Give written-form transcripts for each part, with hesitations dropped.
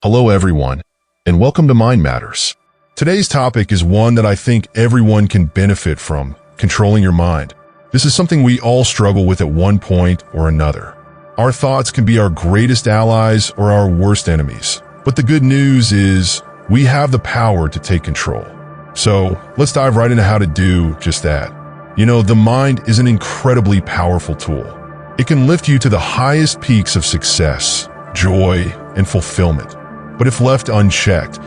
Hello everyone, and welcome to Mind Matters. Today's topic is one that I think everyone can benefit from, controlling your mind. This is something we all struggle with at one point or another. Our thoughts can be our greatest allies or our worst enemies. But the good news is we have the power to take control. So let's dive right into how to do just that. The mind is an incredibly powerful tool. It can lift you to the highest peaks of success, joy, and fulfillment. But if left unchecked,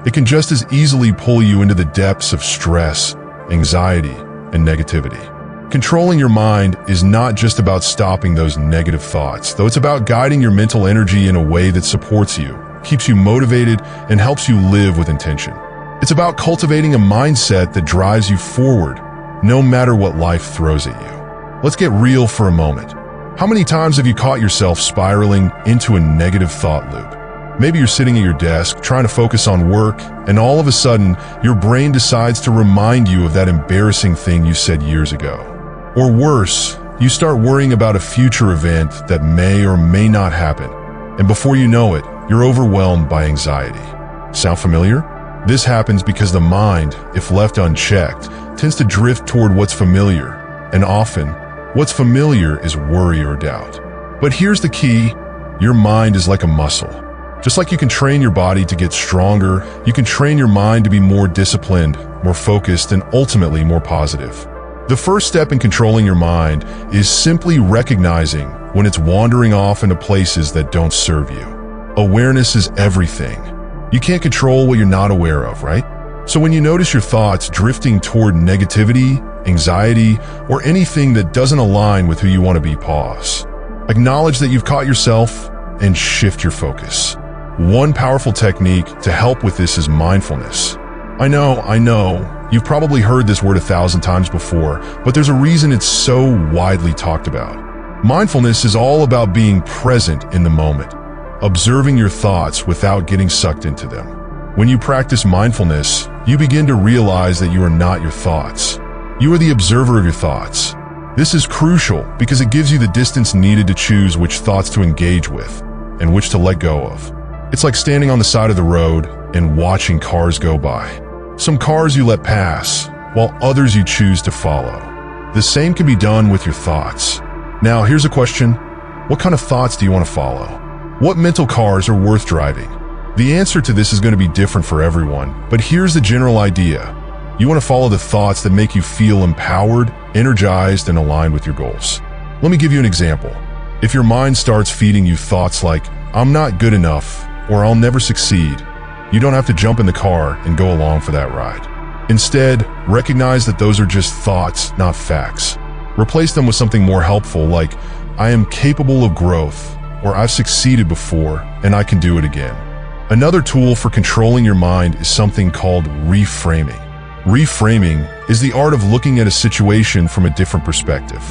it can just as easily pull you into the depths of stress, anxiety, and negativity. Controlling your mind is not just about stopping those negative thoughts, though it's about guiding your mental energy in a way that supports you, keeps you motivated, and helps you live with intention. It's about cultivating a mindset that drives you forward, no matter what life throws at you. Let's get real for a moment. How many times have you caught yourself spiraling into a negative thought loop? Maybe you're sitting at your desk, trying to focus on work, and all of a sudden, your brain decides to remind you of that embarrassing thing you said years ago. Or worse, you start worrying about a future event that may or may not happen, and before you know it, you're overwhelmed by anxiety. Sound familiar? This happens because the mind, if left unchecked, tends to drift toward what's familiar, and often, what's familiar is worry or doubt. But here's the key: your mind is like a muscle. Just like you can train your body to get stronger, you can train your mind to be more disciplined, more focused, and ultimately more positive. The first step in controlling your mind is simply recognizing when it's wandering off into places that don't serve you. Awareness is everything. You can't control what you're not aware of, right? So when you notice your thoughts drifting toward negativity, anxiety, or anything that doesn't align with who you want to be, pause. Acknowledge that you've caught yourself and shift your focus. One powerful technique to help with this is mindfulness. I know, you've probably heard this word 1,000 times before, but there's a reason it's so widely talked about. Mindfulness is all about being present in the moment, observing your thoughts without getting sucked into them. When you practice mindfulness, you begin to realize that you are not your thoughts. You are the observer of your thoughts. This is crucial because it gives you the distance needed to choose which thoughts to engage with and which to let go of. It's like standing on the side of the road and watching cars go by. Some cars you let pass, while others you choose to follow. The same can be done with your thoughts. Now, here's a question. What kind of thoughts do you want to follow? What mental cars are worth driving? The answer to this is going to be different for everyone, but here's the general idea. You want to follow the thoughts that make you feel empowered, energized, and aligned with your goals. Let me give you an example. If your mind starts feeding you thoughts like, "I'm not good enough," or "I'll never succeed," you don't have to jump in the car and go along for that ride. Instead, recognize that those are just thoughts, not facts. Replace them with something more helpful like, "I am capable of growth," or "I've succeeded before and I can do it again." Another tool for controlling your mind is something called reframing. Reframing is the art of looking at a situation from a different perspective.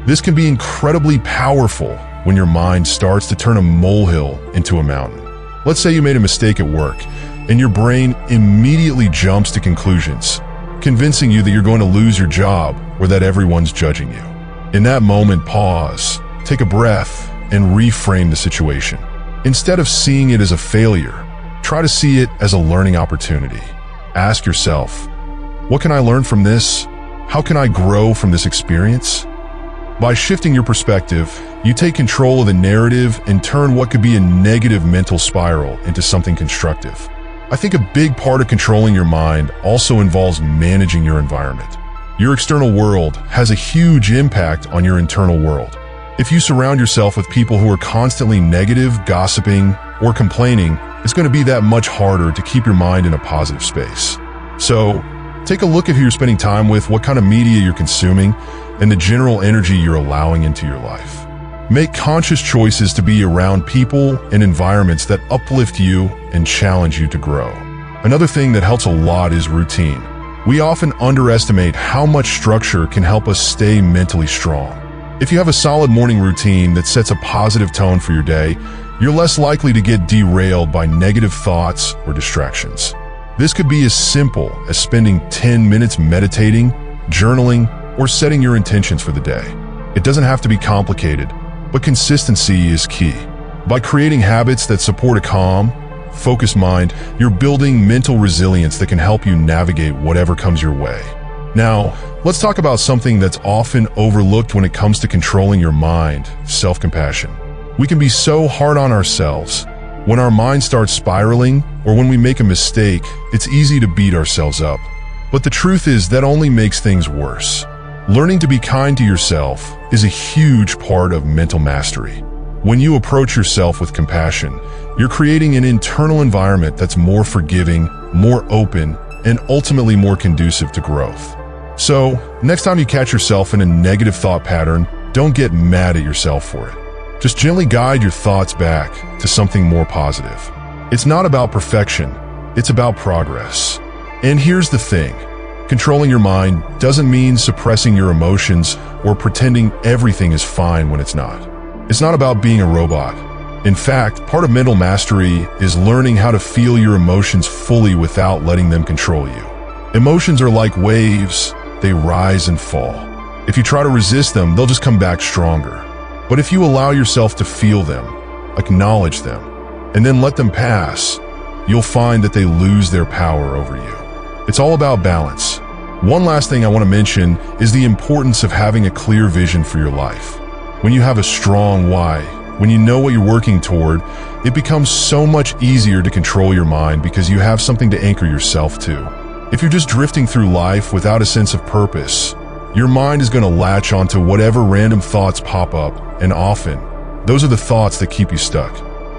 This can be incredibly powerful when your mind starts to turn a molehill into a mountain. Let's say you made a mistake at work, and your brain immediately jumps to conclusions, convincing you that you're going to lose your job or that everyone's judging you. In that moment, pause, take a breath, and reframe the situation. Instead of seeing it as a failure, try to see it as a learning opportunity. Ask yourself, what can I learn from this? How can I grow from this experience? By shifting your perspective, you take control of the narrative and turn what could be a negative mental spiral into something constructive. I think a big part of controlling your mind also involves managing your environment. Your external world has a huge impact on your internal world. If you surround yourself with people who are constantly negative, gossiping, or complaining, it's going to be that much harder to keep your mind in a positive space. So, take a look at who you're spending time with, what kind of media you're consuming, and the general energy you're allowing into your life. Make conscious choices to be around people and environments that uplift you and challenge you to grow. Another thing that helps a lot is routine. We often underestimate how much structure can help us stay mentally strong. If you have a solid morning routine that sets a positive tone for your day, you're less likely to get derailed by negative thoughts or distractions. This could be as simple as spending 10 minutes meditating, journaling, or setting your intentions for the day. It doesn't have to be complicated, but consistency is key. By creating habits that support a calm, focused mind, you're building mental resilience that can help you navigate whatever comes your way. Now, let's talk about something that's often overlooked when it comes to controlling your mind: self-compassion. We can be so hard on ourselves. When our mind starts spiraling, or when we make a mistake, it's easy to beat ourselves up. But the truth is that only makes things worse. Learning to be kind to yourself is a huge part of mental mastery. When you approach yourself with compassion, you're creating an internal environment that's more forgiving, more open, and ultimately more conducive to growth. So, next time you catch yourself in a negative thought pattern, don't get mad at yourself for it. Just gently guide your thoughts back to something more positive. It's not about perfection, it's about progress. And here's the thing. Controlling your mind doesn't mean suppressing your emotions or pretending everything is fine when it's not. It's not about being a robot. In fact, part of mental mastery is learning how to feel your emotions fully without letting them control you. Emotions are like waves, they rise and fall. If you try to resist them, they'll just come back stronger. But if you allow yourself to feel them, acknowledge them, and then let them pass, you'll find that they lose their power over you. It's all about balance. One last thing I want to mention is the importance of having a clear vision for your life. When you have a strong why, when you know what you're working toward, it becomes so much easier to control your mind because you have something to anchor yourself to. If you're just drifting through life without a sense of purpose, your mind is going to latch onto whatever random thoughts pop up, and often, those are the thoughts that keep you stuck.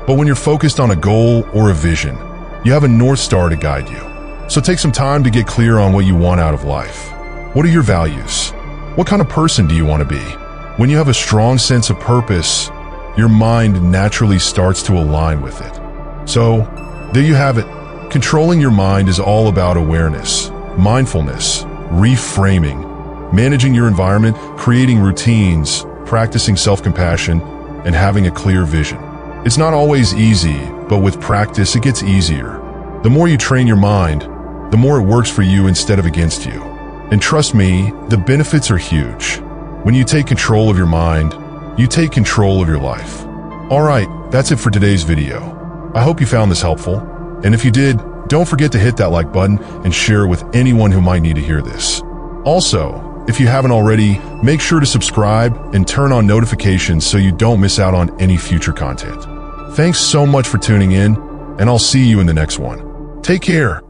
But when you're focused on a goal or a vision, you have a North Star to guide you. So take some time to get clear on what you want out of life. What are your values? What kind of person do you want to be? When you have a strong sense of purpose, your mind naturally starts to align with it. So, there you have it. Controlling your mind is all about awareness, mindfulness, reframing, managing your environment, creating routines, practicing self-compassion, and having a clear vision. It's not always easy, but with practice it gets easier. The more you train your mind, the more it works for you instead of against you. And trust me, the benefits are huge. When you take control of your mind, you take control of your life. Alright, that's it for today's video. I hope you found this helpful. And if you did, don't forget to hit that like button and share it with anyone who might need to hear this. Also, if you haven't already, make sure to subscribe and turn on notifications so you don't miss out on any future content. Thanks so much for tuning in, and I'll see you in the next one. Take care.